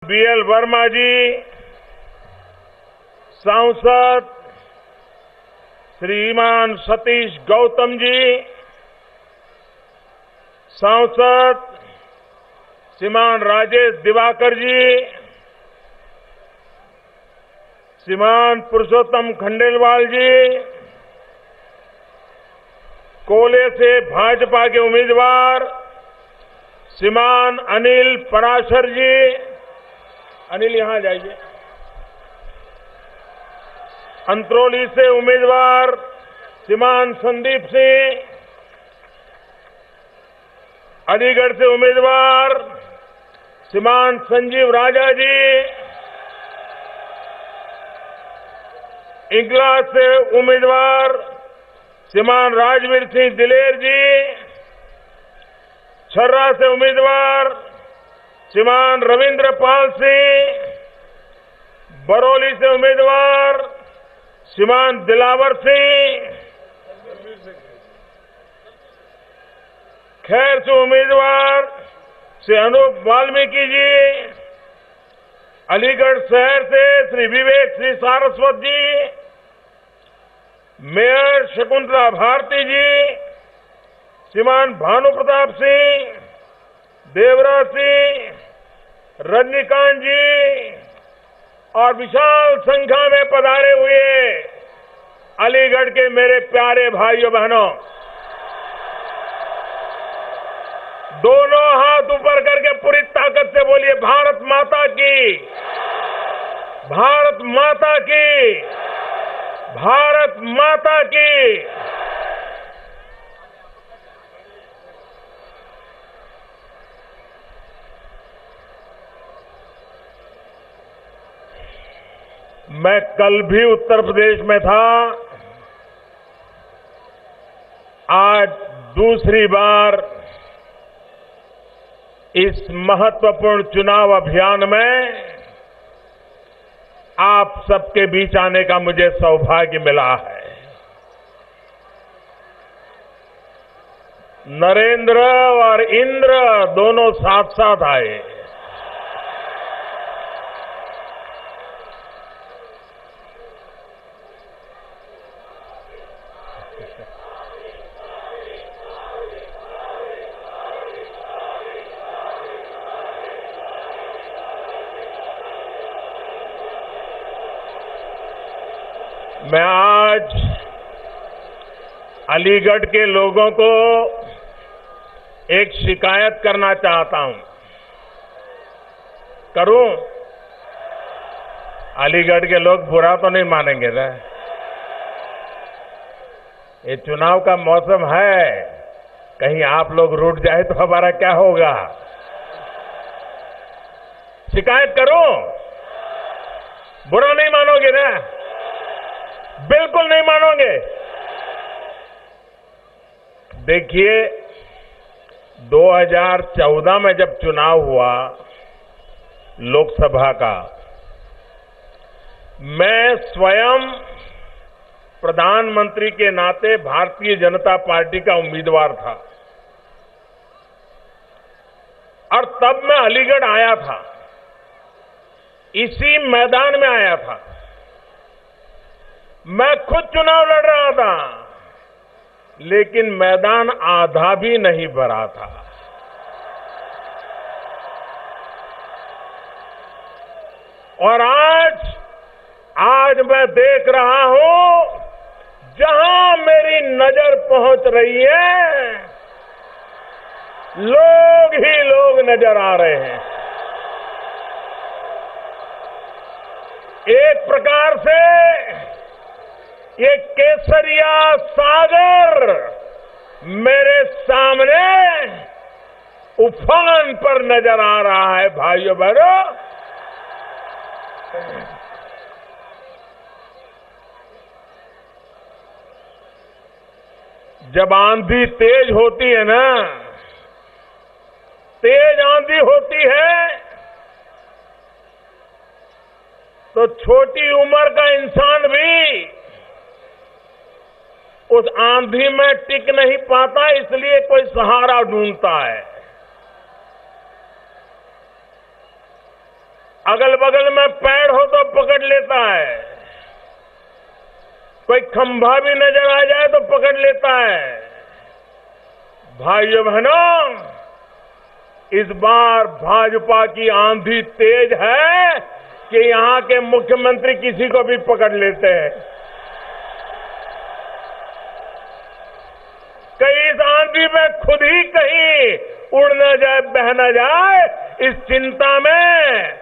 BL Verma जी, सांसद श्रीमान सतीश गौतम जी, सांसद श्रीमान राजेश दिवाकर जी, श्रीमान पुरुषोत्तम खंडेलवाल जी, कोले से भाजपा के उम्मीदवार श्रीमान अनिल पराशर जी, अनिल यहां जाइए, अंतरौली से उम्मीदवार श्रीमान संदीप सिंह, अलीगढ़ से उम्मीदवार श्रीमान संजीव राजा जी, इगलास से उम्मीदवार श्रीमान राजवीर सिंह दिलेर जी, छर्रा से उम्मीदवार श्रीमान रविंद्र पाल सिंह, बरौली से उम्मीदवार श्रीमान दिलावर सिंह, खैर से उम्मीदवार श्री अनूप वाल्मीकि जी, अलीगढ़ शहर से श्री विवेक श्री सारस्वत जी, मेयर शकुंतला भारती जी, श्रीमान भानु प्रताप सिंह, देवराज सिंह, रजनीकांत जी और विशाल संख्या में पधारे हुए अलीगढ़ के मेरे प्यारे भाइयों बहनों, दोनों हाथ ऊपर करके पूरी ताकत से बोलिए भारत माता की, भारत माता की, भारत माता की। मैं कल भी उत्तर प्रदेश में था, आज दूसरी बार इस महत्वपूर्ण चुनाव अभियान में आप सबके बीच आने का मुझे सौभाग्य मिला है। नरेंद्र और इंद्र दोनों साथ साथ आए। मैं आज अलीगढ़ के लोगों को एक शिकायत करना चाहता हूं। करूं? अलीगढ़ के लोग बुरा तो नहीं मानेंगे ना? ये चुनाव का मौसम है, कहीं आप लोग रूठ जाए तो हमारा क्या होगा? शिकायत करूं? बुरा नहीं मानोगे ना? बिल्कुल नहीं मानोगे। देखिए, 2014 में जब चुनाव हुआ लोकसभा का, मैं स्वयं प्रधानमंत्री के नाते भारतीय जनता पार्टी का उम्मीदवार था और तब मैं अलीगढ़ आया था, इसी मैदान में आया था। मैं खुद चुनाव लड़ रहा था, लेकिन मैदान आधा भी नहीं भरा था। और आज मैं देख रहा हूं, जहां मेरी नजर पहुंच रही है, लोग ही लोग नजर आ रहे हैं। एक प्रकार से ये केसरिया सागर मेरे सामने उफान पर नजर आ रहा है। भाइयों बहनों, जब आंधी तेज होती है ना, तेज आंधी होती है, तो छोटी उम्र का इंसान भी उस आंधी में टिक नहीं पाता, इसलिए कोई सहारा ढूंढता है। अगल बगल में पेड़ हो तो पकड़ लेता है, कोई खंभा भी नजर आ जाए तो पकड़ लेता है। भाइयों बहनों, इस बार भाजपा की आंधी तेज है कि यहां के मुख्यमंत्री किसी को भी पकड़ लेते हैं। कहीं इस आंधी में खुद ही कहीं उड़ न जाए, बह न जाए, इस चिंता में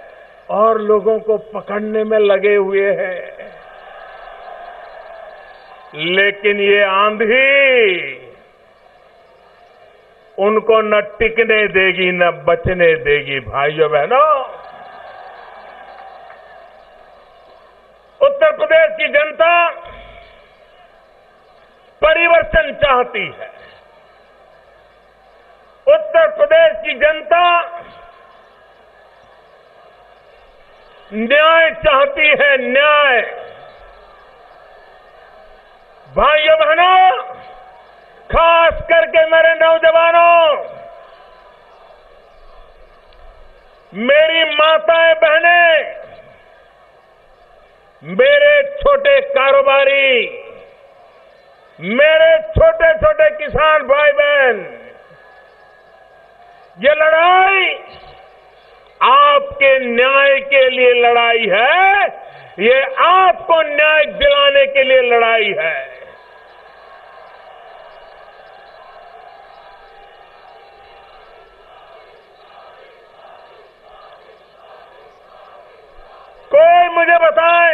और लोगों को पकड़ने में लगे हुए हैं। लेकिन ये आंधी उनको न टिकने देगी न बचने देगी। भाइयों बहनों, उत्तर प्रदेश की जनता परिवर्तन चाहती है। उत्तर प्रदेश की जनता न्याय चाहती है, न्याय। भाइयों बहनों, खास करके मेरे नौजवानों, मेरी माताएं बहनें, मेरे छोटे कारोबारी, मेरे छोटे छोटे किसान भाई बहन, ये लड़ाई आपके न्याय के लिए लड़ाई है, ये आपको न्याय दिलाने के लिए लड़ाई है। कोई मुझे बताए,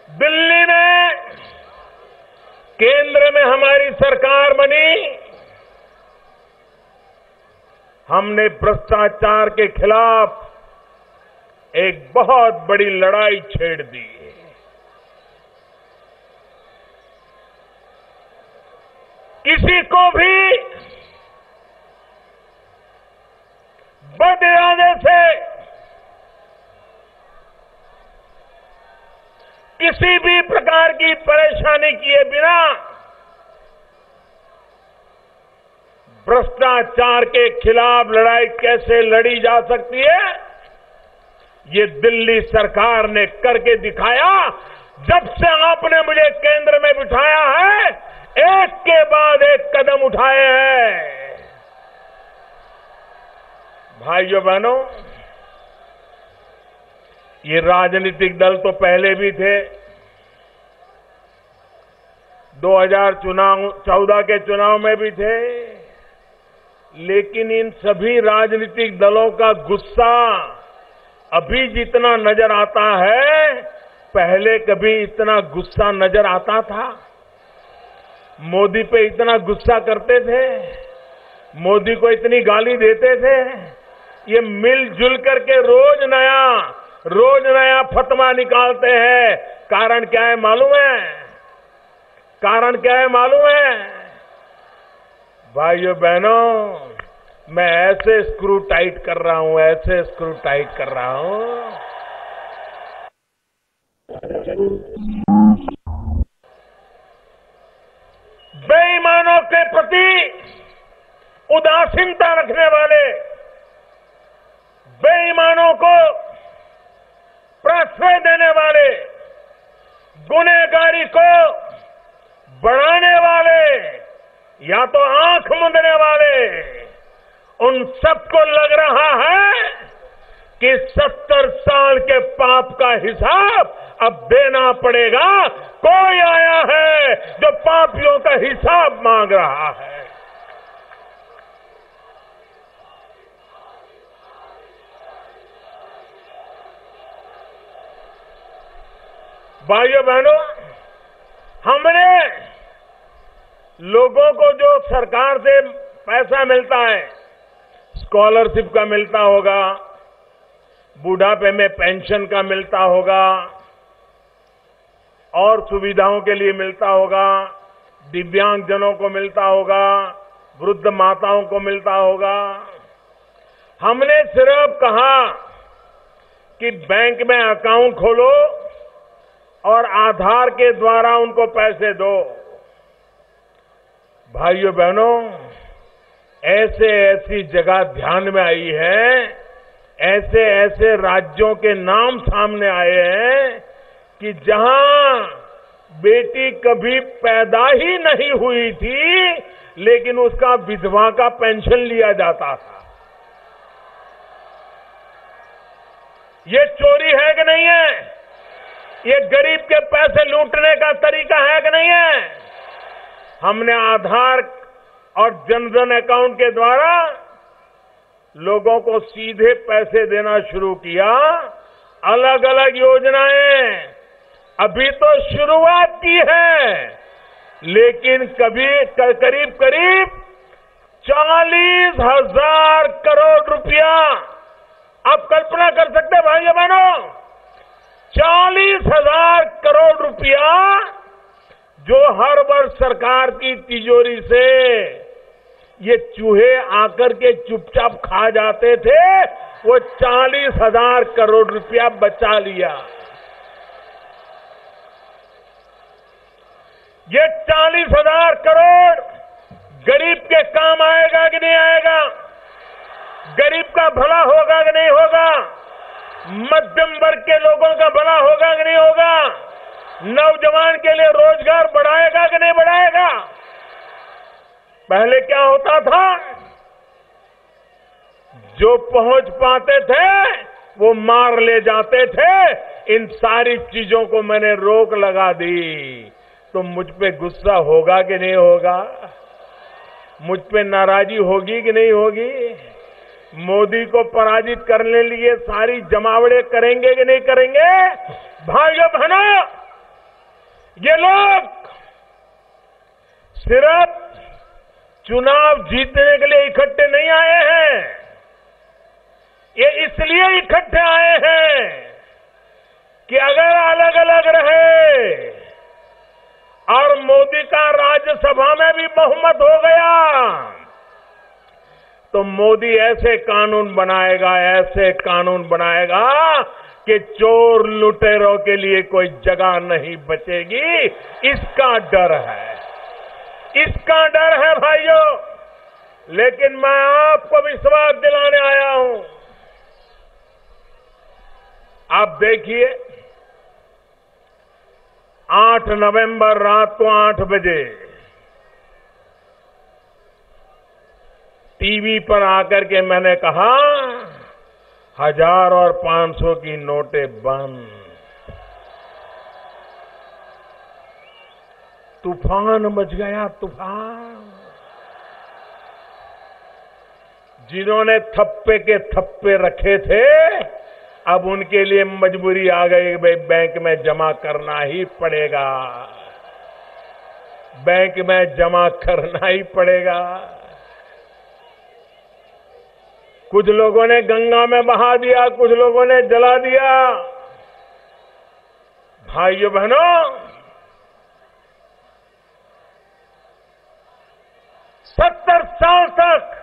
दिल्ली में केंद्र में हमारी सरकार बनी, हमने भ्रष्टाचार के खिलाफ एक बहुत बड़ी लड़ाई छेड़ दी। किसी को भी बद इरादे से किसी भी प्रकार की परेशानी किए बिना भ्रष्टाचार के खिलाफ लड़ाई कैसे लड़ी जा सकती है, ये दिल्ली सरकार ने करके दिखाया। जब से आपने मुझे केंद्र में बिठाया है, एक के बाद एक कदम उठाए हैं। भाइयों बहनों, ये राजनीतिक दल तो पहले भी थे। 2014 के चुनाव में भी थे, लेकिन इन सभी राजनीतिक दलों का गुस्सा अभी जितना नजर आता है, पहले कभी इतना गुस्सा नजर आता था? मोदी पे इतना गुस्सा करते थे, मोदी को इतनी गाली देते थे। ये मिलजुल करके रोज नया फतवा निकालते हैं। कारण क्या है मालूम है? कारण क्या है मालूम है? भाइयों बहनों, मैं ऐसे स्क्रू टाइट कर रहा हूं, ऐसे स्क्रू टाइट कर रहा हूं। बेईमानों के प्रति उदासीनता रखने वाले, बेईमानों को प्रश्रय देने वाले, गुनहगारी को बढ़ाने वाले या तो आंख मूंदने वाले, उन सबको लग रहा है कि 70 साल के पाप का हिसाब अब देना पड़ेगा। कोई आया है जो पापियों का हिसाब मांग रहा है। भाइयों बहनों, हमने लोगों को जो सरकार से पैसा मिलता है, स्कॉलरशिप का मिलता होगा, बुढ़ापे में पेंशन का मिलता होगा, और सुविधाओं के लिए मिलता होगा, दिव्यांगजनों को मिलता होगा, वृद्ध माताओं को मिलता होगा। हमने सिर्फ कहा कि बैंक में अकाउंट खोलो और आधार के द्वारा उनको पैसे दो। भाइयों बहनों, ऐसी जगह ध्यान में आई है, ऐसे ऐसे राज्यों के नाम सामने आए हैं कि जहां बेटी कभी पैदा ही नहीं हुई थी, लेकिन उसका विधवा का पेंशन लिया जाता था। ये चोरी है कि नहीं है? ये गरीब के पैसे लूटने का तरीका है कि नहीं है? हमने आधार और जनधन अकाउंट के द्वारा लोगों को सीधे पैसे देना शुरू किया। अलग अलग योजनाएं अभी तो शुरुआत की है, लेकिन करीब करीब 40,000 करोड़ रुपया, आप कल्पना कर सकते हैं भाइयों बहनों, 40,000 करोड़ रुपया जो हर वर्ष सरकार की तिजोरी से ये चूहे आकर के चुपचाप खा जाते थे, वो 40,000 करोड़ रुपया बचा लिया। ये 40,000 करोड़ गरीब के काम आएगा कि नहीं आएगा? गरीब का भला होगा कि नहीं होगा? मध्यम वर्ग के लोगों का भला होगा कि नहीं होगा? नौजवान के लिए रोजगार बढ़ाएगा कि नहीं बढ़ाएगा? पहले क्या होता था, जो पहुंच पाते थे वो मार ले जाते थे। इन सारी चीजों को मैंने रोक लगा दी, तो मुझ पे गुस्सा होगा कि नहीं होगा? मुझ पे नाराजगी होगी कि नहीं होगी? मोदी को पराजित करने लिए सारी जमावड़े करेंगे कि नहीं करेंगे? भाइयों बहनों, ये लोग सिर्फ चुनाव जीतने के लिए इकट्ठे नहीं आए हैं, ये इसलिए इकट्ठे आए हैं कि अगर अलग अलग रहे और मोदी का राज्यसभा में भी बहुमत हो गया, तो मोदी ऐसे कानून बनाएगा कि चोर लुटेरों के लिए कोई जगह नहीं बचेगी। इसका डर है भाइयों। लेकिन मैं आपको विश्वास दिलाने आया हूं। आप देखिए, 8 नवंबर रात को 8 बजे टीवी पर आकर के मैंने कहा 1000 और 500 की नोटें बंद। तूफान मच गया, तूफान। जिन्होंने थप्पे के थप्पे रखे थे, अब उनके लिए मजबूरी आ गई, भाई बैंक में जमा करना ही पड़ेगा, बैंक में जमा करना ही पड़ेगा। कुछ लोगों ने गंगा में बहा दिया, कुछ लोगों ने जला दिया। भाइयों बहनों, 70 साल तक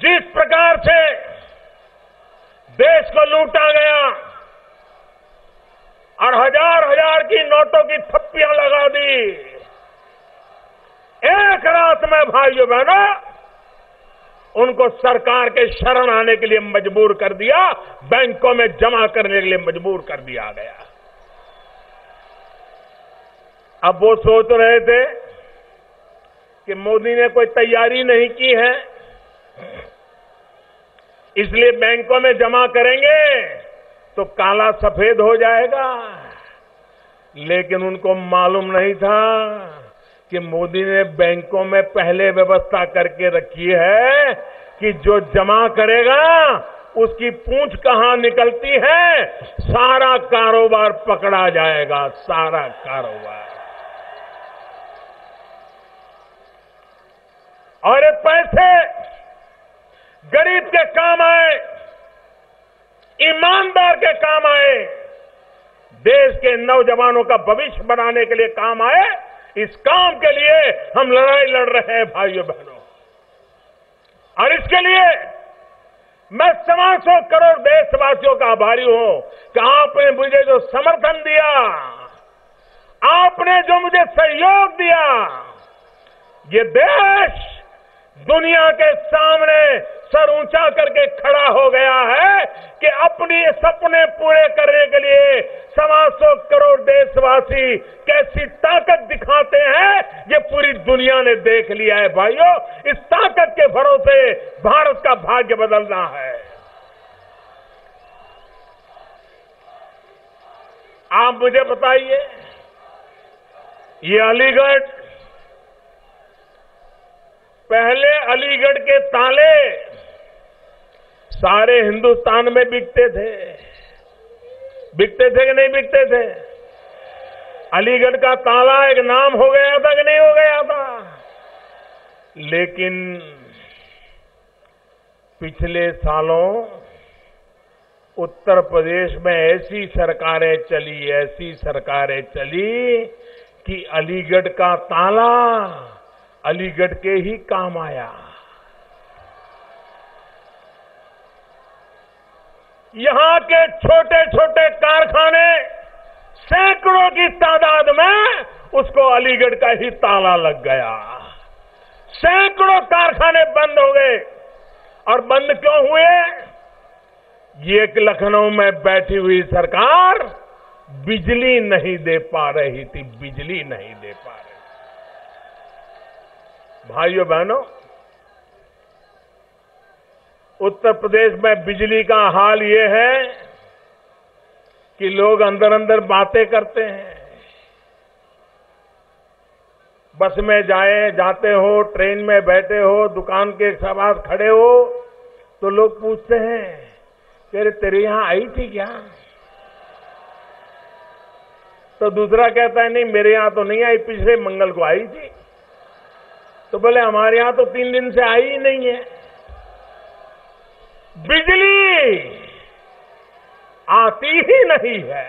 जिस प्रकार से देश को लूटा गया और हजार की नोटों की थप्पियां लगा दी, एक रात में भाइयों बहनों उनको सरकार के शरण आने के लिए मजबूर कर दिया, बैंकों में जमा करने के लिए मजबूर कर दिया गया। अब वो सोच रहे थे कि मोदी ने कोई तैयारी नहीं की है, इसलिए बैंकों में जमा करेंगे तो काला सफेद हो जाएगा। लेकिन उनको मालूम नहीं था कि मोदी ने बैंकों में पहले व्यवस्था करके रखी है कि जो जमा करेगा उसकी पूंछ कहां निकलती है, सारा कारोबार पकड़ा जाएगा, सारा कारोबार। और ये पैसे गरीब के काम आए, ईमानदार के काम आए, देश के नौजवानों का भविष्य बनाने के लिए काम आए। इस काम के लिए हम लड़ाई लड़ रहे हैं भाइयों बहनों। और इसके लिए मैं 125 करोड़ देशवासियों का आभारी हूं कि आपने मुझे जो समर्थन दिया, आपने जो मुझे सहयोग दिया, ये देश दुनिया के सामने सर ऊंचा करके खड़ा हो गया है कि अपने सपने पूरे करने के लिए 125 करोड़ देशवासी कैसी ताकत दिखाते हैं, ये पूरी दुनिया ने देख लिया है भाइयों। इस ताकत के भरोसे भारत का भाग्य बदलना है। आप मुझे बताइए, ये अलीगढ़, पहले अलीगढ़ के ताले सारे हिंदुस्तान में बिकते थे कि नहीं बिकते थे? अलीगढ़ का ताला एक नाम हो गया था कि नहीं हो गया था? लेकिन पिछले सालों उत्तर प्रदेश में ऐसी सरकारें चली कि अलीगढ़ का ताला अलीगढ़ के ही काम आया। यहां के छोटे छोटे कारखाने सैकड़ों की तादाद में उसको अलीगढ़ का ही ताला लग गया। सैकड़ों कारखाने बंद हो गए। और बंद क्यों हुए? ये लखनऊ में बैठी हुई सरकार बिजली नहीं दे पा रही थी, बिजली नहीं दे पा रही। भाइयों बहनों, उत्तर प्रदेश में बिजली का हाल ये है कि लोग अंदर अंदर बातें करते हैं। बस में जाते हो, ट्रेन में बैठे हो, दुकान के पास खड़े हो, तो लोग पूछते हैं कि तेरे यहां आई थी क्या? तो दूसरा कहता है नहीं, मेरे यहां तो नहीं आई, पिछले मंगल को आई थी। तो बोले हमारे यहां तो 3 दिन से आई ही नहीं है। बिजली आती ही नहीं है।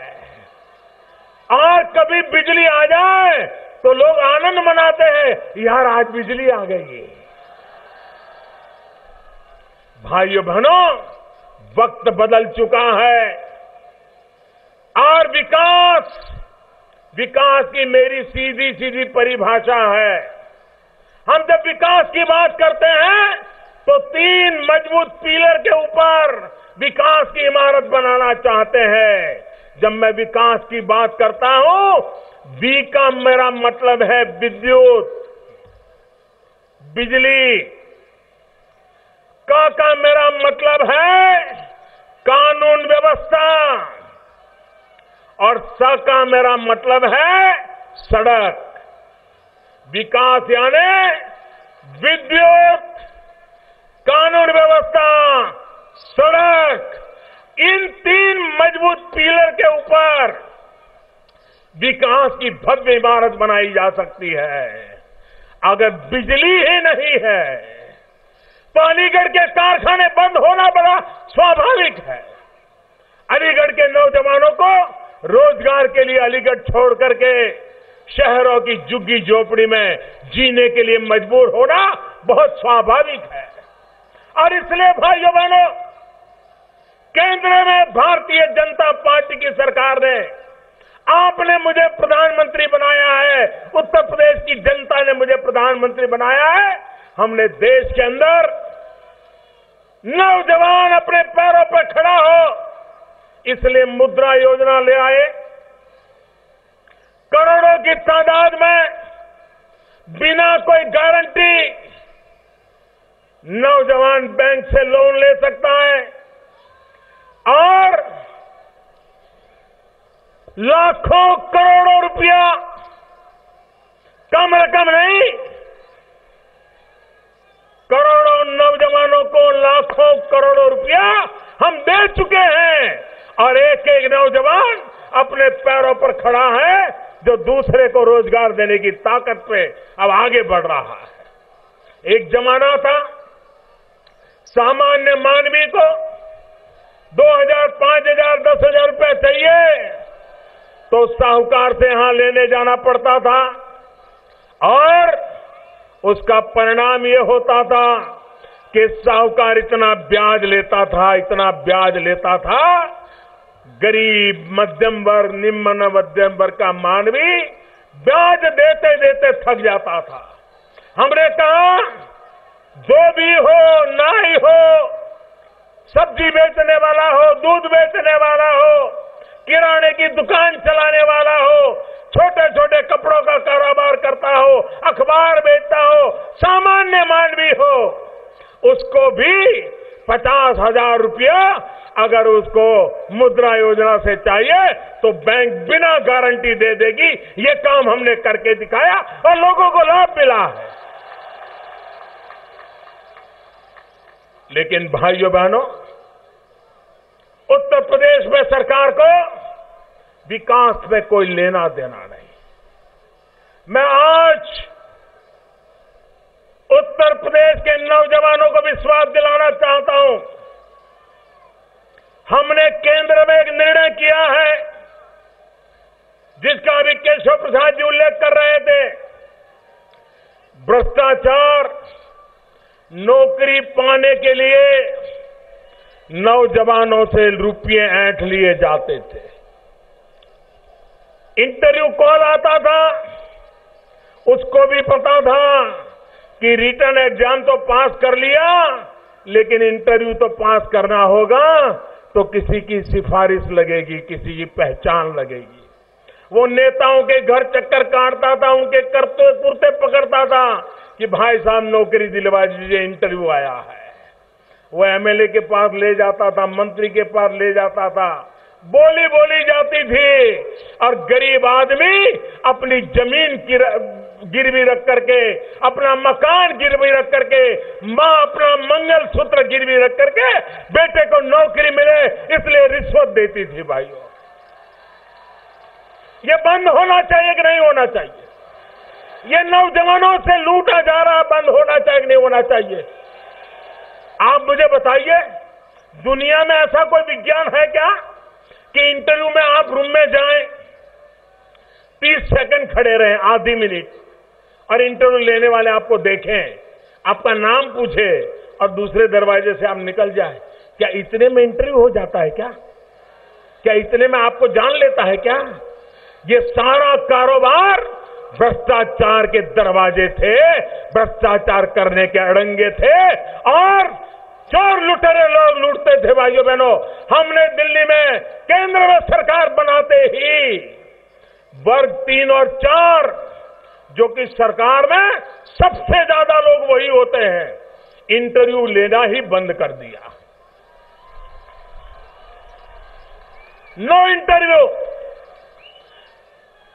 और कभी बिजली आ जाए तो लोग आनंद मनाते हैं, यार आज बिजली आ गई। भाइयों बहनों, वक्त बदल चुका है और विकास की मेरी सीधी सीधी परिभाषा है। हम जब विकास की बात करते हैं तो 3 मजबूत पिलर के ऊपर विकास की इमारत बनाना चाहते हैं। जब मैं विकास की बात करता हूं, वी का मेरा मतलब है विद्युत, बिजली। का मेरा मतलब है कानून व्यवस्था और स का मेरा मतलब है सड़क। विकास यानी विद्युत, कानून व्यवस्था, सड़क, इन 3 मजबूत पिलर के ऊपर विकास की भव्य इमारत बनाई जा सकती है। अगर बिजली ही नहीं है तो अलीगढ़ के कारखाने बंद होना बड़ा स्वाभाविक है। अलीगढ़ के नौजवानों को रोजगार के लिए अलीगढ़ छोड़ करके शहरों की झुग्गी झोपड़ी में जीने के लिए मजबूर होना बहुत स्वाभाविक है। और इसलिए भाइयों बहनों, केंद्र में भारतीय जनता पार्टी की सरकार ने, आपने मुझे प्रधानमंत्री बनाया है, उत्तर प्रदेश की जनता ने मुझे प्रधानमंत्री बनाया है। हमने देश के अंदर नौजवान अपने पैरों पर खड़ा हो, इसलिए मुद्रा योजना ले आए। करोड़ों की तादाद में बिना कोई गारंटी नौजवान बैंक से लोन ले सकता है और लाखों करोड़ों रुपया, कम रकम नहीं, करोड़ों नौजवानों को लाखों करोड़ों रुपया हम दे चुके हैं। और एक एक नौजवान अपने पैरों पर खड़ा है, जो दूसरे को रोजगार देने की ताकत पे अब आगे बढ़ रहा है। एक जमाना था सामान्य मानवी को 2000, 5000, 10,000 रुपए चाहिए तो साहूकार से यहां लेने जाना पड़ता था और उसका परिणाम ये होता था कि साहूकार इतना ब्याज लेता था, गरीब, मध्यम वर्ग, निम्न मध्यम वर्ग का मानवी ब्याज देते देते थक जाता था। हमने कहा जो भी हो, नाई हो, सब्जी बेचने वाला हो, दूध बेचने वाला हो, किराने की दुकान चलाने वाला हो, छोटे छोटे कपड़ों का कारोबार करता हो, अखबार बेचता हो, सामान्य मानवी हो, उसको भी 50,000 रुपया अगर उसको मुद्रा योजना से चाहिए तो बैंक बिना गारंटी दे देगी। ये काम हमने करके दिखाया और लोगों को लाभ मिला है। लेकिन भाइयों बहनों, उत्तर प्रदेश में सरकार को विकास में कोई लेना देना नहीं। मैं आज उत्तर प्रदेश के नौजवानों को विश्वास दिलाना चाहता हूं। हमने केंद्र में एक निर्णय किया है जिसका अभी केशव प्रसाद जी उल्लेख कर रहे थे। भ्रष्टाचार, नौकरी पाने के लिए नौजवानों से रुपये ऐंठ लिए जाते थे। इंटरव्यू कॉल आता था, उसको भी पता था कि रिटर्न एग्जाम तो पास कर लिया, लेकिन इंटरव्यू तो पास करना होगा, तो किसी की सिफारिश लगेगी, किसी की पहचान लगेगी। वो नेताओं के घर चक्कर काटता था, उनके करते कुर्ते पकड़ता था कि भाई साहब नौकरी दिलवा दीजिए, इंटरव्यू आया है। वो एमएलए के पास ले जाता था, मंत्री के पास ले जाता था, बोली बोली जाती थी और गरीब आदमी अपनी जमीन गिरवी रख करके, अपना मकान गिरवी रख करके, मां अपना मंगलसूत्र गिरवी रख करके बेटे को नौकरी मिले इसलिए रिश्वत देती थी। भाइयों, ये बंद होना चाहिए कि नहीं होना चाहिए? ये नौजवानों से लूटा जा रहा बंद होना चाहिए कि नहीं होना चाहिए? आप मुझे बताइए, दुनिया में ऐसा कोई विज्ञान है क्या कि इंटरव्यू में आप रूम में जाएं, 30 सेकंड खड़े रहें, आधी मिनट, और इंटरव्यू लेने वाले आपको देखें, आपका नाम पूछे और दूसरे दरवाजे से आप निकल जाए? क्या इतने में इंटरव्यू हो जाता है क्या? क्या इतने में आपको जान लेता है क्या? ये सारा कारोबार भ्रष्टाचार के दरवाजे थे, भ्रष्टाचार करने के अड़ंगे थे और चोर लुटेरे लोग लूटते थे। भाइयों बहनों, हमने दिल्ली में केंद्र में सरकार बनाते ही वर्ग 3 और 4, जो कि सरकार में सबसे ज्यादा लोग वही होते हैं, इंटरव्यू लेना ही बंद कर दिया। No interview.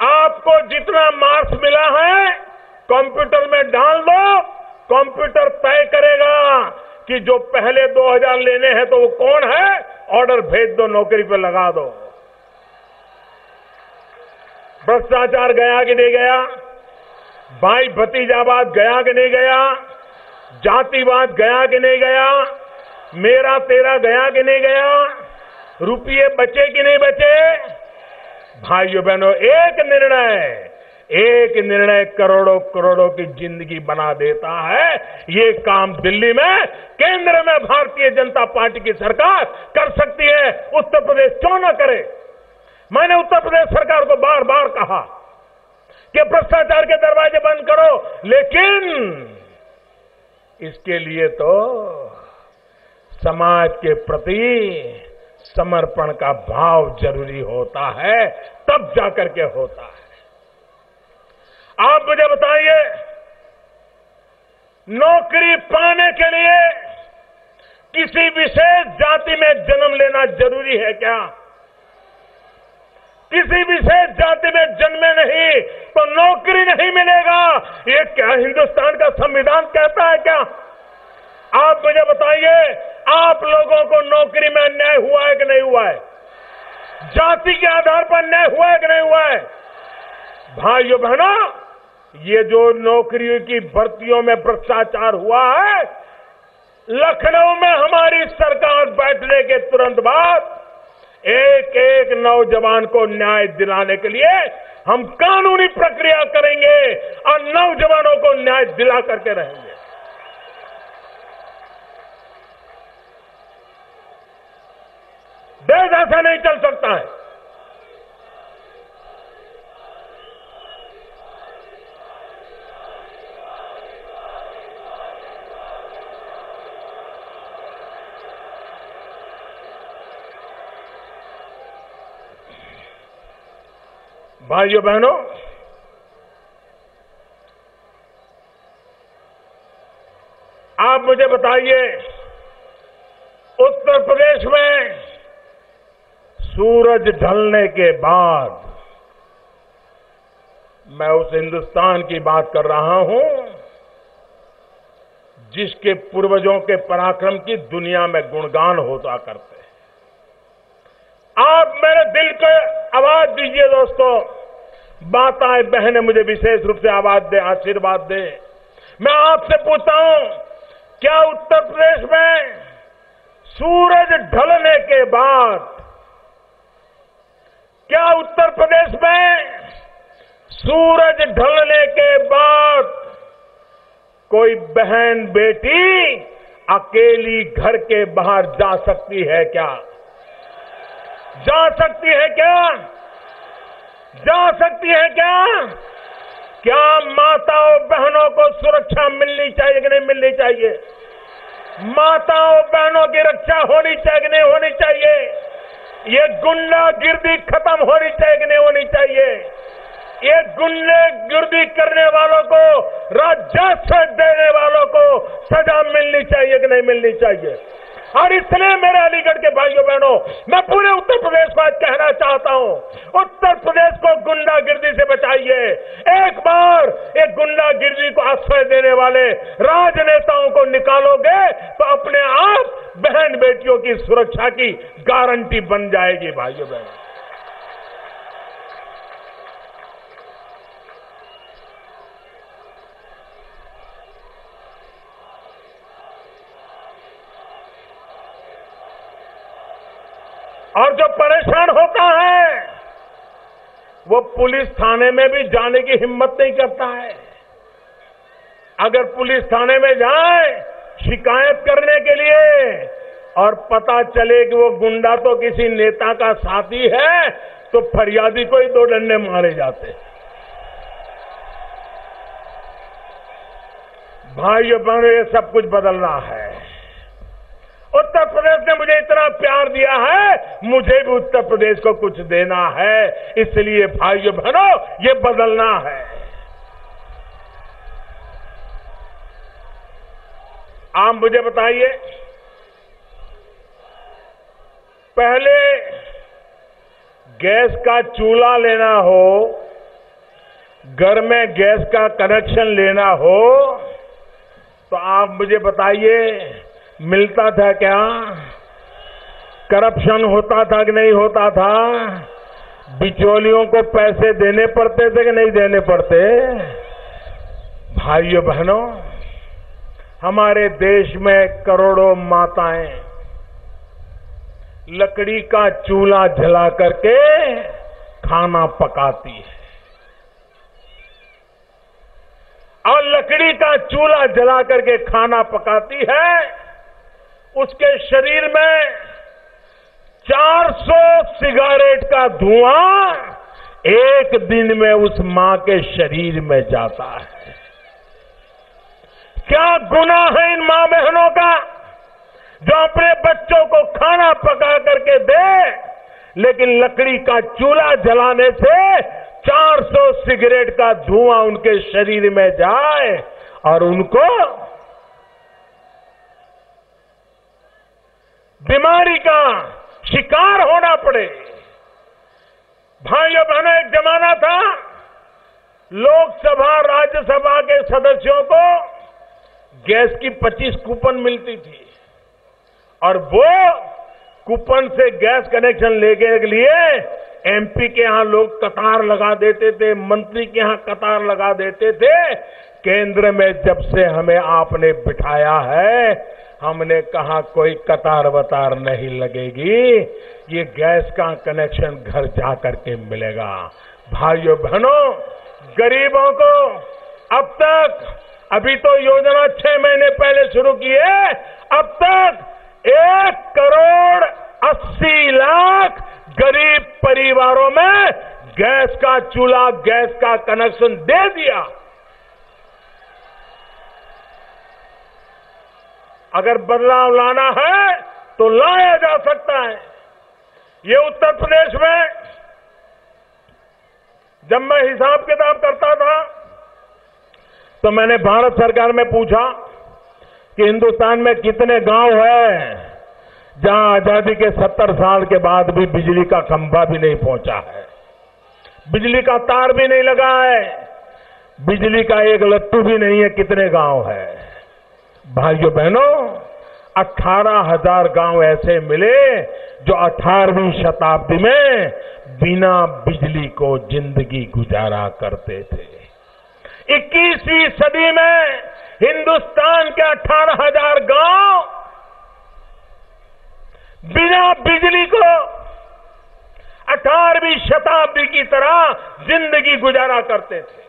आपको जितना मार्क्स मिला है कंप्यूटर में डाल दो, कंप्यूटर तय करेगा कि जो पहले 2000 लेने हैं तो वो कौन है, ऑर्डर भेज दो, नौकरी पे लगा दो। भ्रष्टाचार गया कि नहीं गया? भाई भतीजावाद गया कि नहीं गया? जातिवाद गया कि नहीं गया? मेरा तेरा गया कि नहीं गया? रुपये बचे कि नहीं बचे? भाइयों बहनों, एक निर्णय करोड़ों करोड़ों की जिंदगी बना देता है। ये काम दिल्ली में केंद्र में भारतीय जनता पार्टी की सरकार कर सकती है, उत्तर प्रदेश क्यों न करे? मैंने उत्तर प्रदेश सरकार को बार बार कहा कि भ्रष्टाचार के दरवाजे बंद करो, लेकिन इसके लिए तो समाज के प्रति समर्पण का भाव जरूरी होता है, तब जाकर के होता है। आप मुझे बताइए, नौकरी पाने के लिए किसी विशेष जाति में जन्म लेना जरूरी है क्या? किसी विशेष जाति में जन्मे नहीं तो नौकरी नहीं मिलेगा, ये क्या हिंदुस्तान का संविधान कहता है क्या? आप मुझे बताइए, आप लोगों को नौकरी में अन्याय हुआ है कि नहीं हुआ है? जाति के आधार पर अन्याय हुआ है कि नहीं हुआ है? भाइयों बहनों, ये जो नौकरियों की भर्तियों में भ्रष्टाचार हुआ है, लखनऊ में हमारी सरकार बैठने के तुरंत बाद एक एक नौजवान को न्याय दिलाने के लिए हम कानूनी प्रक्रिया करेंगे और नौजवानों को न्याय दिला करके रहेंगे। देश ऐसा नहीं चल सकता है। भाइयों बहनों, आप मुझे बताइए, उत्तर प्रदेश में सूरज ढलने के बाद, मैं उस हिंदुस्तान की बात कर रहा हूं जिसके पूर्वजों के पराक्रम की दुनिया में गुणगान होता करते हैं। आप मेरे दिल को आवाज दीजिए दोस्तों, माताएं बहनें मुझे विशेष रूप से आवाज दे, आशीर्वाद दे। मैं आपसे पूछता हूं, क्या उत्तर प्रदेश में सूरज ढलने के बाद, क्या उत्तर प्रदेश में सूरज ढलने के बाद कोई बहन बेटी अकेली घर के बाहर जा सकती है क्या? जा सकती है क्या? जा सकती है क्या? क्या माताओं बहनों को सुरक्षा मिलनी चाहिए कि नहीं मिलनी चाहिए? माताओं बहनों की रक्षा होनी चाहिए कि नहीं होनी चाहिए? ये गुंडागिर्दी खत्म होनी चाहिए कि नहीं होनी चाहिए? ये गुंडागिर्दी करने वालों को, राजस्व देने वालों को सजा मिलनी चाहिए कि नहीं मिलनी चाहिए? और इसलिए मेरे अलीगढ़ के भाइयों बहनों, मैं पूरे उत्तर प्रदेश को आज कहना चाहता हूं, उत्तर प्रदेश को गुंडागिर्दी से बचाइए। एक बार एक गुंडागिर्दी को आश्रय देने वाले राजनेताओं को निकालोगे तो अपने आप बहन बेटियों की सुरक्षा की गारंटी बन जाएगी। भाइयों बहनों, और जो परेशान होता है वो पुलिस थाने में भी जाने की हिम्मत नहीं करता है। अगर पुलिस थाने में जाए शिकायत करने के लिए और पता चले कि वो गुंडा तो किसी नेता का साथी है, तो फरियादी को ही 2 डंडे मारे जाते। भाइयों बहनों, ये सब कुछ बदलना है। उत्तर प्रदेश ने मुझे इतना प्यार दिया है, मुझे भी उत्तर प्रदेश को कुछ देना है। इसलिए भाइयों बहनों, ये बदलना है। आप मुझे बताइए, पहले गैस का चूल्हा लेना हो, घर में गैस का कनेक्शन लेना हो, तो आप मुझे बताइए मिलता था क्या? करप्शन होता था कि नहीं होता था? बिचौलियों को पैसे देने पड़ते थे कि नहीं देने पड़ते? भाइयों बहनों, हमारे देश में करोड़ों माताएं लकड़ी का चूल्हा जला करके खाना पकाती है, और लकड़ी का चूल्हा जला करके खाना पकाती है। उसके शरीर में 400 सिगारेट का धुआं एक दिन में उस मां के शरीर में जाता है। क्या गुनाह है इन मां बहनों का जो अपने बच्चों को खाना पका करके दे, लेकिन लकड़ी का चूल्हा जलाने से 400 सिगरेट का धुआं उनके शरीर में जाए और उनको बीमारी का शिकार होना पड़े। भाइयों बहनों, एक जमाना था लोकसभा राज्यसभा के सदस्यों को गैस की 25 कूपन मिलती थी, और वो कूपन से गैस कनेक्शन लेने के लिए एमपी के यहां लोग कतार लगा देते थे, मंत्री के यहां कतार लगा देते थे। केंद्र में जब से हमें आपने बिठाया है, हमने कहा कोई कतार वतार नहीं लगेगी, ये गैस का कनेक्शन घर जा करके मिलेगा। भाइयों बहनों, गरीबों को अब तक, अभी तो योजना 6 महीने पहले शुरू की है, अब तक 1,80,00,000 गरीब परिवारों में गैस का चूल्हा, गैस का कनेक्शन दे दिया। अगर बदलाव लाना है तो लाया जा सकता है। ये उत्तर प्रदेश में जब मैं हिसाब किताब करता था तो मैंने भारत सरकार में पूछा कि हिंदुस्तान में कितने गांव हैं जहां आजादी के 70 साल के बाद भी बिजली का खंभा भी नहीं पहुंचा है, बिजली का तार भी नहीं लगा है, बिजली का एक लट्टू भी नहीं है। कितने गांव है? भाइयों बहनों, 18,000 गांव ऐसे मिले जो 18वीं शताब्दी में बिना बिजली को जिंदगी गुजारा करते थे। 21वीं सदी में हिंदुस्तान के 18,000 गांव बिना बिजली को 18वीं शताब्दी की तरह जिंदगी गुजारा करते थे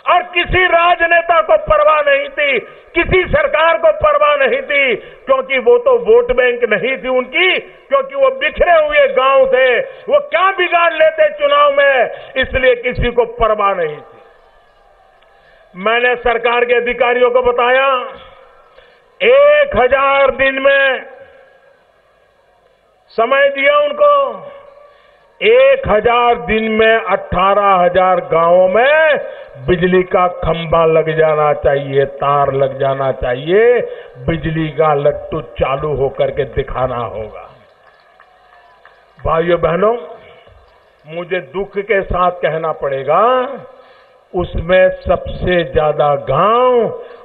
और किसी राजनेता को परवाह नहीं थी, किसी सरकार को परवाह नहीं थी, क्योंकि वो तो वोट बैंक नहीं थी उनकी, क्योंकि वो बिखरे हुए गांव थे। वो क्या बिगाड़ लेते चुनाव में, इसलिए किसी को परवाह नहीं थी। मैंने सरकार के अधिकारियों को बताया 1000 दिन में समय दिया उनको, 1000 दिन में 18,000 गांवों में बिजली का खंभा लग जाना चाहिए, तार लग जाना चाहिए, बिजली का लट्टू चालू होकर के दिखाना होगा। भाइयों बहनों, मुझे दुख के साथ कहना पड़ेगा, उसमें सबसे ज्यादा गांव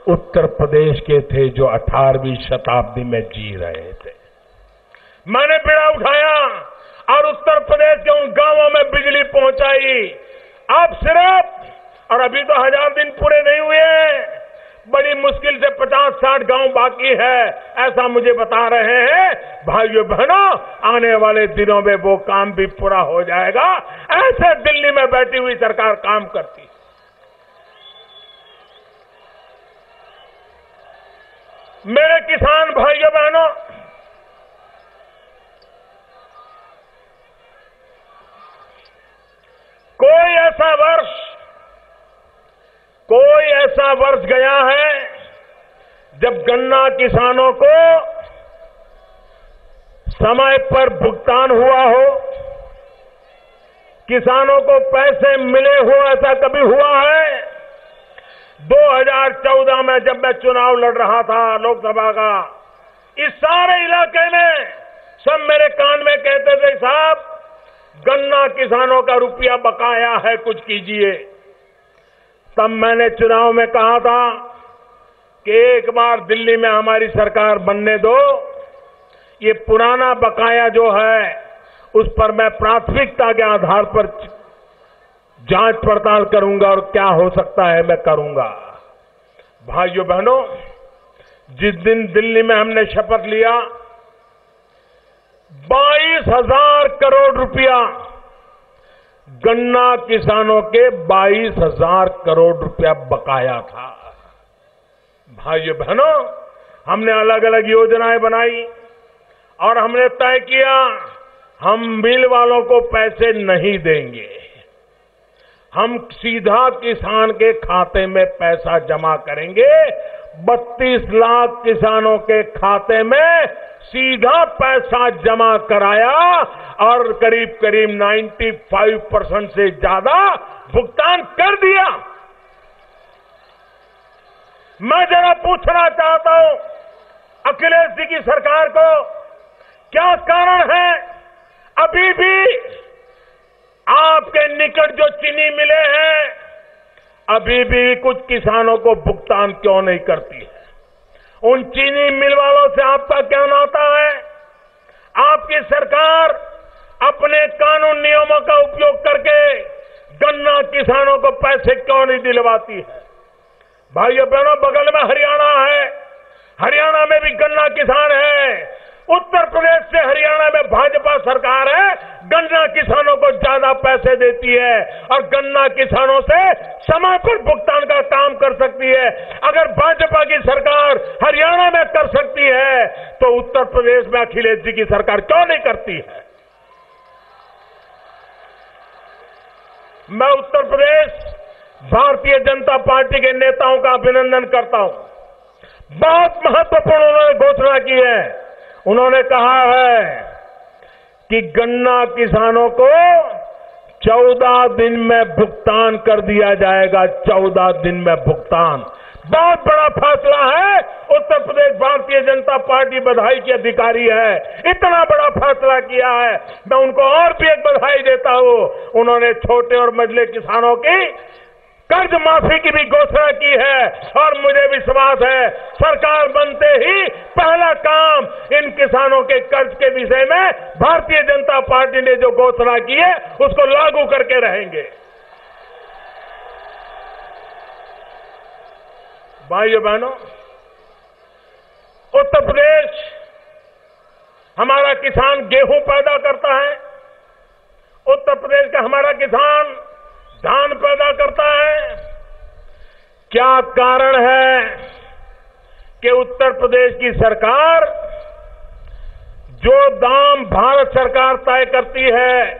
उत्तर प्रदेश के थे जो 18वीं शताब्दी में जी रहे थे। मैंने बीड़ा उठाया और उत्तर प्रदेश के उन गांवों में बिजली पहुंचाई। अब सिर्फ, और अभी तो 1000 दिन पूरे नहीं हुए, बड़ी मुश्किल से 50-60 गांव बाकी है, ऐसा मुझे बता रहे हैं। भाइयों बहनों, आने वाले दिनों में वो काम भी पूरा हो जाएगा। ऐसे दिल्ली में बैठी हुई सरकार काम करती है। मेरे किसान भाइयों बहनों, कोई ऐसा वर्ष गया है जब गन्ना किसानों को समय पर भुगतान हुआ हो, किसानों को पैसे मिले हो, ऐसा कभी हुआ है? 2014 में जब मैं चुनाव लड़ रहा था लोकसभा का, इस सारे इलाके में सब मेरे कान में कहते थे, साहब गन्ना किसानों का रुपया बकाया है, कुछ कीजिए। तब मैंने चुनाव में कहा था कि एक बार दिल्ली में हमारी सरकार बनने दो, ये पुराना बकाया जो है उस पर मैं प्राथमिकता के आधार पर जांच पड़ताल करूंगा और क्या हो सकता है मैं करूंगा। भाइयों बहनों, जिस दिन दिल्ली में हमने शपथ लिया, 22,000 करोड़ रुपया, गन्ना किसानों के 22,000 करोड़ रुपया बकाया था। भाइयों बहनों, हमने अलग अलग योजनाएं बनाई और हमने तय किया हम मिल वालों को पैसे नहीं देंगे, हम सीधा किसान के खाते में पैसा जमा करेंगे। 32 लाख किसानों के खाते में सीधा पैसा जमा कराया और करीब करीब 95% से ज्यादा भुगतान कर दिया। मैं जरा पूछना चाहता हूं अखिलेश जी की सरकार को, क्या कारण है अभी भी आपके निकट जो चीनी मिले हैं, अभी भी कुछ किसानों को भुगतान क्यों नहीं करती है? उन चीनी मिल वालों से आपका क्या नाता है? आपकी सरकार अपने कानून नियमों का उपयोग करके गन्ना किसानों को पैसे क्यों नहीं दिलवाती है? भाइयों बहनों, बगल में हरियाणा है, हरियाणा में भी गन्ना किसान है। उत्तर प्रदेश से हरियाणा में भाजपा सरकार है, गन्ना किसानों को ज्यादा पैसे देती है और गन्ना किसानों से समय पर भुगतान का काम कर सकती है। अगर भाजपा की सरकार हरियाणा में कर सकती है तो उत्तर प्रदेश में अखिलेश जी की सरकार क्यों नहीं करती है? मैं उत्तर प्रदेश भारतीय जनता पार्टी के नेताओं का अभिनंदन करता हूं। बहुत महत्वपूर्ण उन्होंने घोषणा की है। उन्होंने कहा है कि गन्ना किसानों को 14 दिन में भुगतान कर दिया जाएगा। 14 दिन में भुगतान, बहुत बड़ा फैसला है। उत्तर प्रदेश भारतीय जनता पार्टी बधाई की अधिकारी है, इतना बड़ा फैसला किया है। मैं उनको और भी एक बधाई देता हूं। उन्होंने छोटे और मझले किसानों की कर्ज माफी की भी घोषणा की है और मुझे विश्वास है सरकार बनते ही पहला काम इन किसानों के कर्ज के विषय में भारतीय जनता पार्टी ने जो घोषणा की है उसको लागू करके रहेंगे। भाइयों बहनों, उत्तर प्रदेश हमारा किसान गेहूं पैदा करता है, उत्तर प्रदेश का हमारा किसान धान पैदा करता है। क्या कारण है कि उत्तर प्रदेश की सरकार जो दाम भारत सरकार तय करती है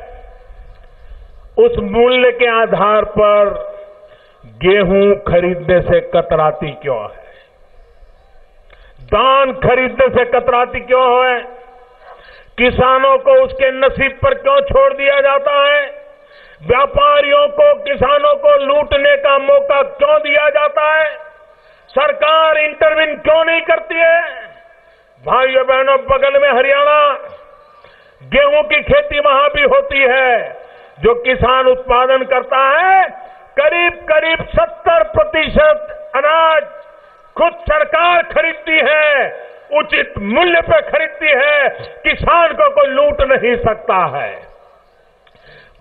उस मूल्य के आधार पर गेहूं खरीदने से कतराती क्यों है? धान खरीदने से कतराती क्यों है? किसानों को उसके नसीब पर क्यों छोड़ दिया जाता है? व्यापारियों को, किसानों को लूटने का मौका क्यों दिया जाता है? सरकार इंटरवीन क्यों नहीं करती है? भाइयों बहनों, बगल में हरियाणा, गेहूं की खेती वहां भी होती है। जो किसान उत्पादन करता है करीब करीब 70% अनाज खुद सरकार खरीदती है, उचित मूल्य पर खरीदती है। किसान को कोई लूट नहीं सकता है।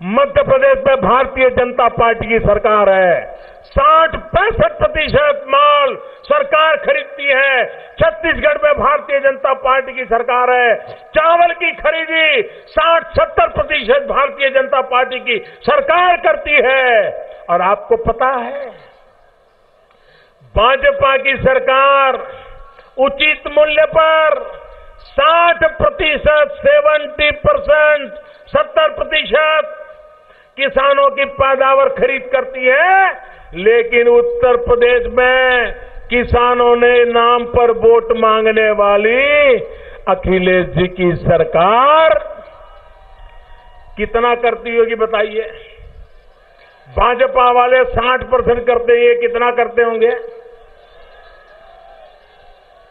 मध्य प्रदेश में भारतीय जनता पार्टी की सरकार है, 60-65% माल सरकार खरीदती है। छत्तीसगढ़ में भारतीय जनता पार्टी की सरकार है, चावल की खरीदी 60-70% भारतीय जनता पार्टी की सरकार करती है। और आपको पता है भाजपा की सरकार उचित मूल्य पर 60%, 70% किसानों की पैदावार खरीद करती है। लेकिन उत्तर प्रदेश में किसानों ने नाम पर वोट मांगने वाली अखिलेश जी की सरकार कितना करती होगी बताइए? भाजपा वाले 60% करते हैं, ये कितना करते होंगे?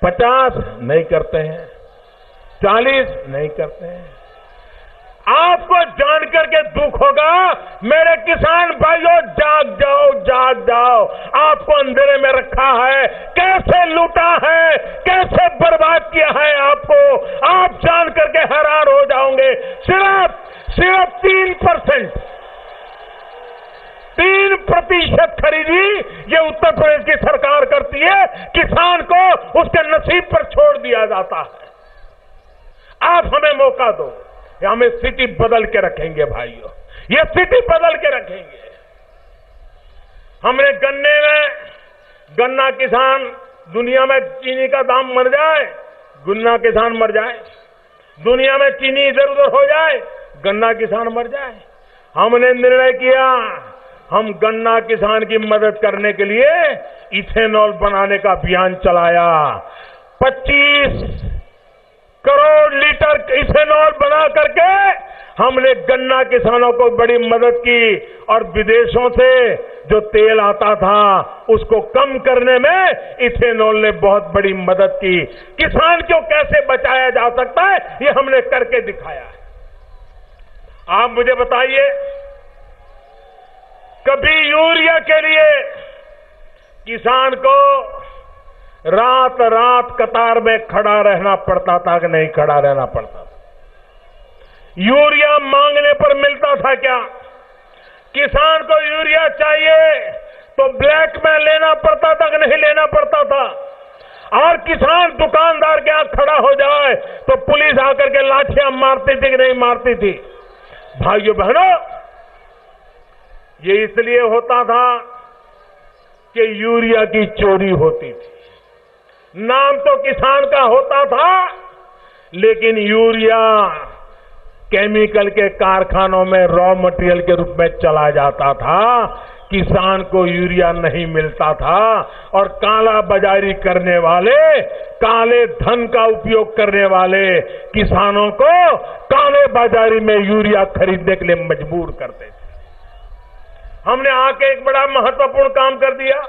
50 नहीं करते हैं, 40 नहीं करते हैं। आपको जानकर के दुख होगा मेरे किसान भाइयों, जाग जाओ, जाग जाओ। आपको अंधेरे में रखा है, कैसे लूटा है, कैसे बर्बाद किया है आपको, आप जान करके हैरान हो जाओगे। सिर्फ 3% खरीदी ये उत्तर प्रदेश की सरकार करती है। किसान को उसके नसीब पर छोड़ दिया जाता है। आप हमें मौका दो, हम इस स्थिति बदल के रखेंगे भाइयों, ये स्थिति बदल के रखेंगे। हमने गन्ना किसान, दुनिया में चीनी का दाम मर जाए, गन्ना किसान मर जाए। दुनिया में चीनी इधर उधर हो जाए, गन्ना किसान मर जाए। हमने निर्णय किया हम गन्ना किसान की मदद करने के लिए इथेनॉल बनाने का अभियान चलाया। 25 करोड़ लीटर इथेनॉल बना करके हमने गन्ना किसानों को बड़ी मदद की और विदेशों से जो तेल आता था उसको कम करने में इथेनॉल ने बहुत बड़ी मदद की। किसान को कैसे बचाया जा सकता है ये हमने करके दिखाया है। आप मुझे बताइए, कभी यूरिया के लिए किसान को रात रात कतार में खड़ा रहना पड़ता था कि नहीं खड़ा रहना पड़ता था? यूरिया मांगने पर मिलता था क्या? किसान को यूरिया चाहिए तो ब्लैक में लेना पड़ता था कि नहीं लेना पड़ता था? और किसान दुकानदार के यहां खड़ा हो जाए तो पुलिस आकर के लाठियां मारती थी कि नहीं मारती थी? भाइयों बहनों, ये इसलिए होता था कि यूरिया की चोरी होती थी। नाम तो किसान का होता था लेकिन यूरिया केमिकल के कारखानों में रॉ मटेरियल के रूप में चला जाता था। किसान को यूरिया नहीं मिलता था और काला बाजारी करने वाले, काले धन का उपयोग करने वाले किसानों को काले बाजारी में यूरिया खरीदने के लिए मजबूर करते थे। हमने आके एक बड़ा महत्वपूर्ण काम कर दिया।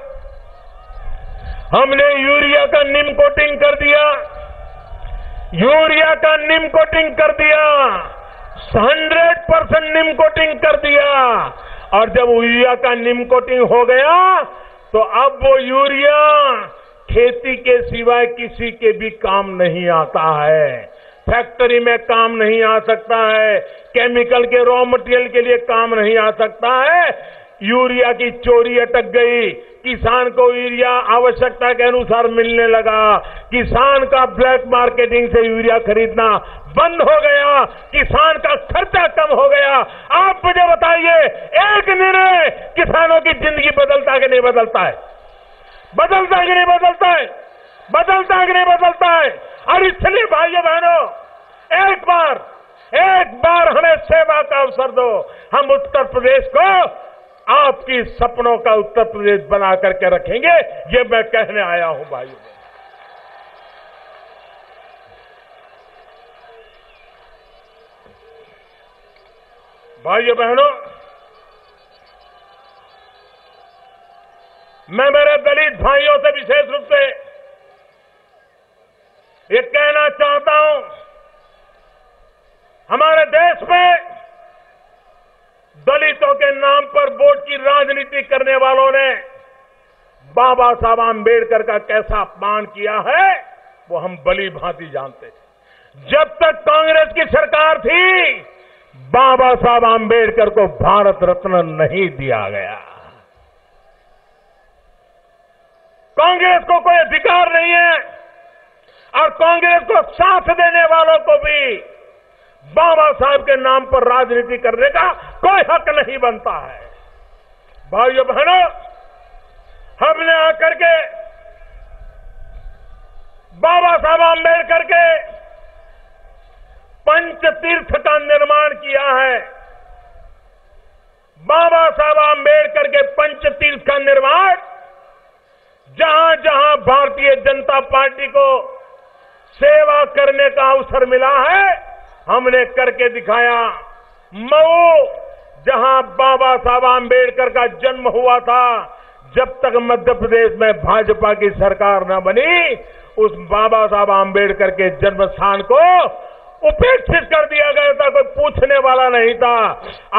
हमने यूरिया का निम कोटिंग कर दिया। यूरिया का निम कोटिंग कर दिया, 100% निम कोटिंग कर दिया। और जब यूरिया का निम कोटिंग हो गया तो अब वो यूरिया खेती के सिवाय किसी के भी काम नहीं आता है। फैक्ट्री में काम नहीं आ सकता है, केमिकल के रॉ मटेरियल के लिए काम नहीं आ सकता है। यूरिया की चोरी अटक गई, किसान को यूरिया आवश्यकता के अनुसार मिलने लगा, किसान का ब्लैक मार्केटिंग से यूरिया खरीदना बंद हो गया, किसान का खर्चा कम हो गया। आप मुझे बताइए, एक निर्णय किसानों की जिंदगी बदलता है कि नहीं बदलता है? बदलता है कि नहीं बदलता है? बदलता है कि नहीं बदलता है? और इसलिए भाइयों बहनों, एक बार हमें सेवा का अवसर दो। हम उत्तर प्रदेश को आपकी सपनों का उत्तर प्रदेश बना करके रखेंगे, ये मैं कहने आया हूं भाइयों। भाइयों बहनों, मैं मेरे दलित भाइयों से विशेष रूप से ये कहना चाहता हूं, हमारे देश में दलितों के नाम पर वोट की राजनीति करने वालों ने बाबा साहब आंबेडकर का कैसा अपमान किया है वो हम भली भांति जानते थे। जब तक कांग्रेस की सरकार थी, बाबा साहब आंबेडकर को भारत रत्न नहीं दिया गया। कांग्रेस को कोई अधिकार नहीं है और कांग्रेस को साथ देने वालों को भी बाबा साहब के नाम पर राजनीति करने का कोई हक नहीं बनता है। भाइयों बहनों, हमने आकर के बाबा साहब आंबेडकर के पंचतीर्थ का निर्माण किया है। बाबा साहब आंबेडकर के पंचतीर्थ का निर्माण जहां जहां भारतीय जनता पार्टी को सेवा करने का अवसर मिला है, हमने करके दिखाया। मऊ, जहां बाबा साहब आंबेडकर का जन्म हुआ था, जब तक मध्य प्रदेश में भाजपा की सरकार न बनी, उस बाबा साहब आंबेडकर के जन्म स्थान को उपेक्षित कर दिया गया था, कोई पूछने वाला नहीं था।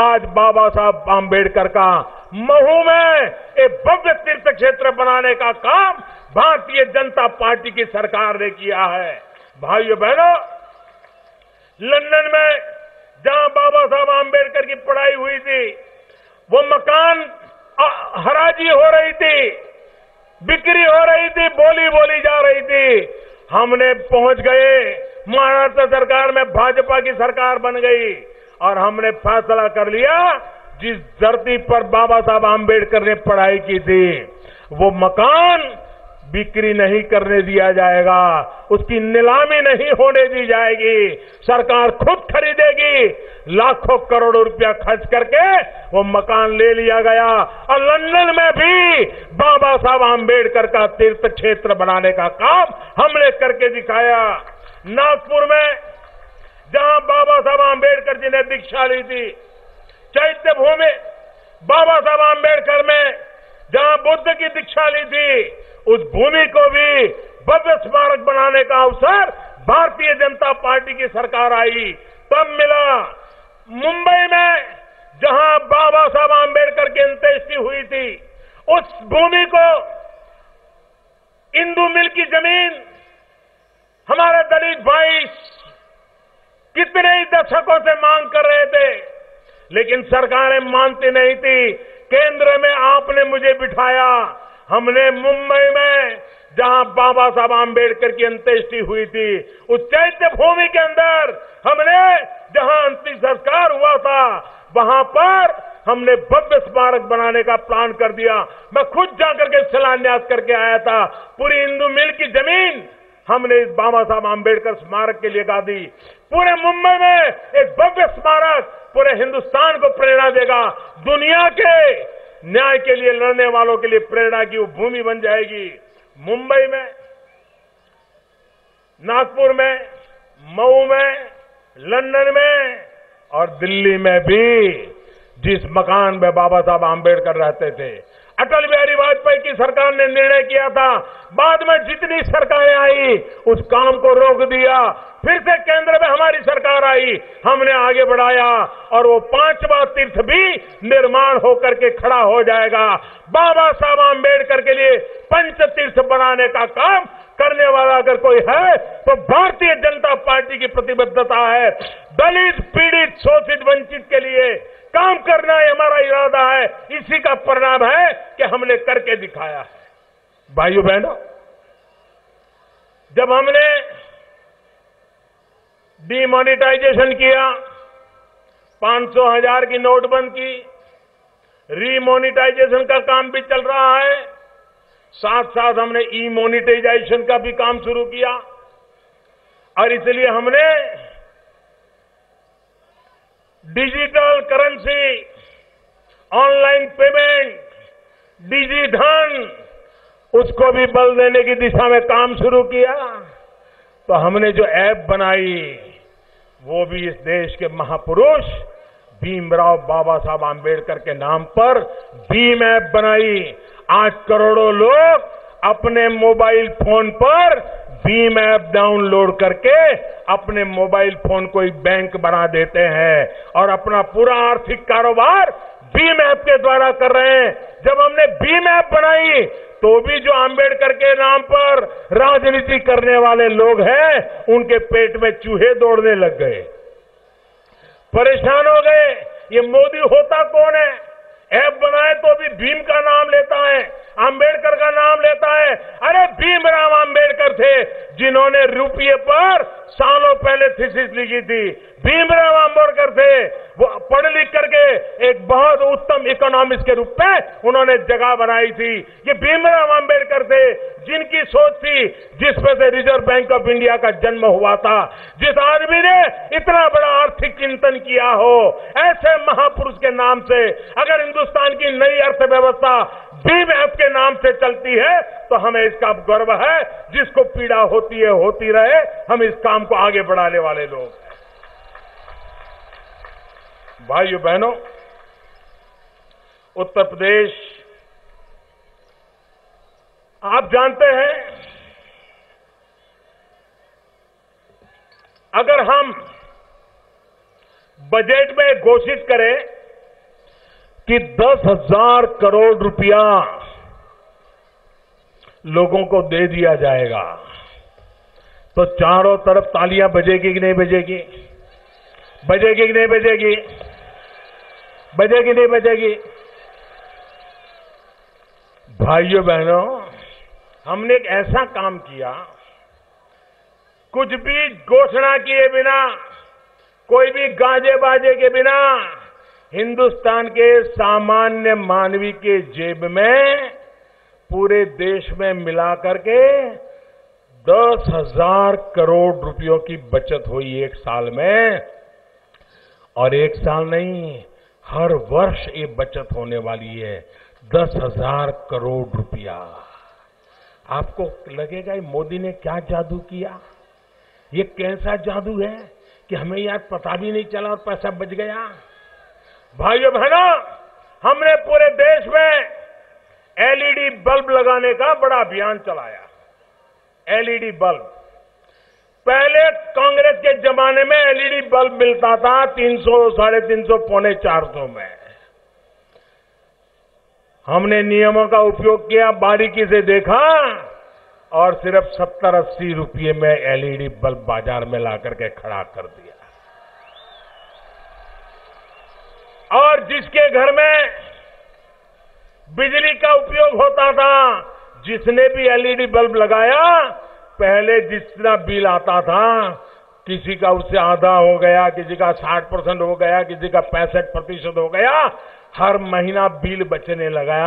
आज बाबा साहब आंबेडकर का महू में एक भव्य तीर्थ क्षेत्र बनाने का काम भारतीय जनता पार्टी की सरकार ने किया है। भाइयों बहनों, लंदन में जहां बाबा साहब आंबेडकर की पढ़ाई हुई थी, वो मकान हराजी हो रही थी, बिक्री हो रही थी, बोली जा रही थी। हमने पहुंच गए, महाराष्ट्र सरकार में भाजपा की सरकार बन गई और हमने फैसला कर लिया, जिस धरती पर बाबा साहब आंबेडकर ने पढ़ाई की थी, वो मकान बिक्री नहीं करने दिया जाएगा, उसकी नीलामी नहीं होने दी जाएगी, सरकार खुद खरीदेगी। लाखों करोड़ों रुपया खर्च करके वो मकान ले लिया गया और लंदन में भी बाबा साहब आंबेडकर का तीर्थ क्षेत्र बनाने का काम हमने करके दिखाया। नागपुर में जहां बाबा साहब आंबेडकर जी ने दीक्षा ली थी, चैत्य भूमि बाबा साहब आंबेडकर में जहां बुद्ध की दीक्षा ली थी, उस भूमि को भी भव्य स्मारक बनाने का अवसर भारतीय जनता पार्टी की सरकार आई तब मिला। मुंबई में जहां बाबा साहब आंबेडकर की अंत्येष्टि हुई थी, उस भूमि को इंदू मिल की जमीन हमारे दलित भाई कितने ही दशकों से मांग कर रहे थे, लेकिन सरकारें मानती नहीं थी। केंद्र में आपने मुझे बिठाया, हमने मुंबई में जहां बाबा साहब आंबेडकर की अंत्येष्टि हुई थी, उस चैत्य भूमि के अंदर हमने जहां अंतिम संस्कार हुआ था, वहां पर हमने भव्य स्मारक बनाने का प्लान कर दिया। मैं खुद जाकर के शिलान्यास करके आया था। पूरी इंदू मिल की जमीन हमने इस बाबा साहब आंबेडकर स्मारक के लिए गा दी। पूरे मुंबई में एक भव्य स्मारक पूरे हिंदुस्तान को प्रेरणा देगा, दुनिया के न्याय के लिए लड़ने वालों के लिए प्रेरणा की वो भूमि बन जाएगी। मुंबई में, नागपुर में, मऊ में, लंदन में और दिल्ली में भी जिस मकान में बाबा साहब आंबेडकर रहते थे। अटल बिहारी वाजपेयी की सरकार ने निर्णय किया था, बाद में जितनी सरकारें आई उस काम को रोक दिया, फिर से केंद्र में हमारी सरकार आई, हमने आगे बढ़ाया और वो 5वां तीर्थ भी निर्माण होकर के खड़ा हो जाएगा। बाबा साहब आंबेडकर के लिए पंच तीर्थ बनाने का काम करने वाला अगर कोई है तो भारतीय जनता पार्टी की प्रतिबद्धता है। दलित, पीड़ित, शोषित, वंचित के लिए काम करना ही हमारा इरादा है। इसी का परिणाम है कि हमने करके दिखाया है। भाइयों बहनों, जब हमने डीमोनेटाइजेशन किया, 500,000 की नोट बंद की, रीमोनेटाइजेशन का काम भी चल रहा है, साथ साथ हमने ई मोनेटाइजेशन का भी काम शुरू किया और इसलिए हमने डिजिटल करेंसी, ऑनलाइन पेमेंट, डिजी धन, उसको भी बल देने की दिशा में काम शुरू किया। तो हमने जो ऐप बनाई वो भी इस देश के महापुरुष भीमराव बाबा साहब आंबेडकर के नाम पर भीम ऐप बनाई। आज करोड़ों लोग अपने मोबाइल फोन पर भीम ऐप डाउनलोड करके अपने मोबाइल फोन को एक बैंक बना देते हैं और अपना पूरा आर्थिक कारोबार भीम ऐप के द्वारा कर रहे हैं। जब हमने भीम ऐप बनाई तो भी जो आंबेडकर के नाम पर राजनीति करने वाले लोग हैं उनके पेट में चूहे दौड़ने लग गए, परेशान हो गए। ये मोदी होता कौन है? ऐप बनाए तो भी भीम का नाम लेता है, आंबेडकर का नाम लेता है। अरे भीमराव आंबेडकर थे जिन्होंने रुपये पर सालों पहले थीसिस लिखी थी। भीमराव आंबेडकर थे, वो पढ़ लिख करके एक बहुत उत्तम इकोनॉमिस्ट के रूप में उन्होंने जगह बनाई थी। ये भीमराव आंबेडकर थे जिनकी सोच थी, जिसमें से रिजर्व बैंक ऑफ इंडिया का जन्म हुआ था। जिस आदमी ने इतना बड़ा आर्थिक चिंतन किया हो, ऐसे महापुरुष के नाम से अगर हिंदुस्तान की नई अर्थव्यवस्था भीम ऐप के नाम से चलती है तो हमें इसका गर्व है। जिसको पीड़ा होती है होती रहे, हम इस काम को आगे बढ़ाने वाले लोग। भाइयों बहनों, उत्तर प्रदेश आप जानते हैं, अगर हम बजट में घोषित करें कि 10,000 करोड़ रुपया लोगों को दे दिया जाएगा तो चारों तरफ तालियां बजेगी कि नहीं बजेगी? बजेगी कि नहीं बजेगी? बजेगी नहीं बजेगी? भाइयों बहनों, हमने एक ऐसा काम किया, कुछ भी घोषणा किए बिना, कोई भी गाजे बाजे के बिना, हिंदुस्तान के सामान्य मानवी के जेब में पूरे देश में मिलाकर के 10,000 करोड़ रुपयों की बचत हुई एक साल में। और एक साल नहीं, हर वर्ष ये बचत होने वाली है, 10,000 करोड़ रुपया। आपको लगेगा ये मोदी ने क्या जादू किया? ये कैसा जादू है कि हमें यार पता भी नहीं चला और पैसा बच गया? भाइयों बहनों, हमने पूरे देश में एलईडी बल्ब लगाने का बड़ा अभियान चलाया। एलईडी बल्ब, पहले कांग्रेस के जमाने में एलईडी बल्ब मिलता था 300, 350, पौने 400 में। हमने नियमों का उपयोग किया, बारीकी से देखा और सिर्फ 70-80 रुपये में एलईडी बल्ब बाजार में लाकर के खड़ा कर दिया। और जिसके घर में बिजली का उपयोग होता था, जिसने भी एलईडी बल्ब लगाया, पहले जितना बिल आता था, किसी का उससे आधा हो गया, किसी का 60% हो गया, किसी का 65% हो गया, हर महीना बिल बचने लगा।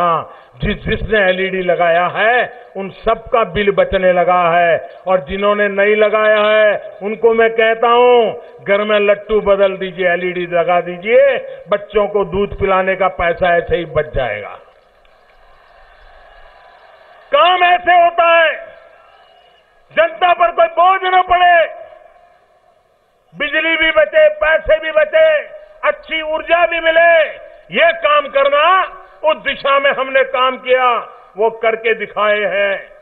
जिसने एलईडी लगाया है उन सबका बिल बचने लगा है। और जिन्होंने नहीं लगाया है उनको मैं कहता हूं, घर में लट्टू बदल दीजिए, एलईडी लगा दीजिए, बच्चों को दूध पिलाने का पैसा ऐसे ही बच जाएगा। काम ऐसे होता है, जनता पर कोई बोझ न पड़े, बिजली भी बचे, पैसे भी बचे, अच्छी ऊर्जा भी मिले, ये काम करना, उस दिशा में हमने काम किया, वो करके दिखाए हैं।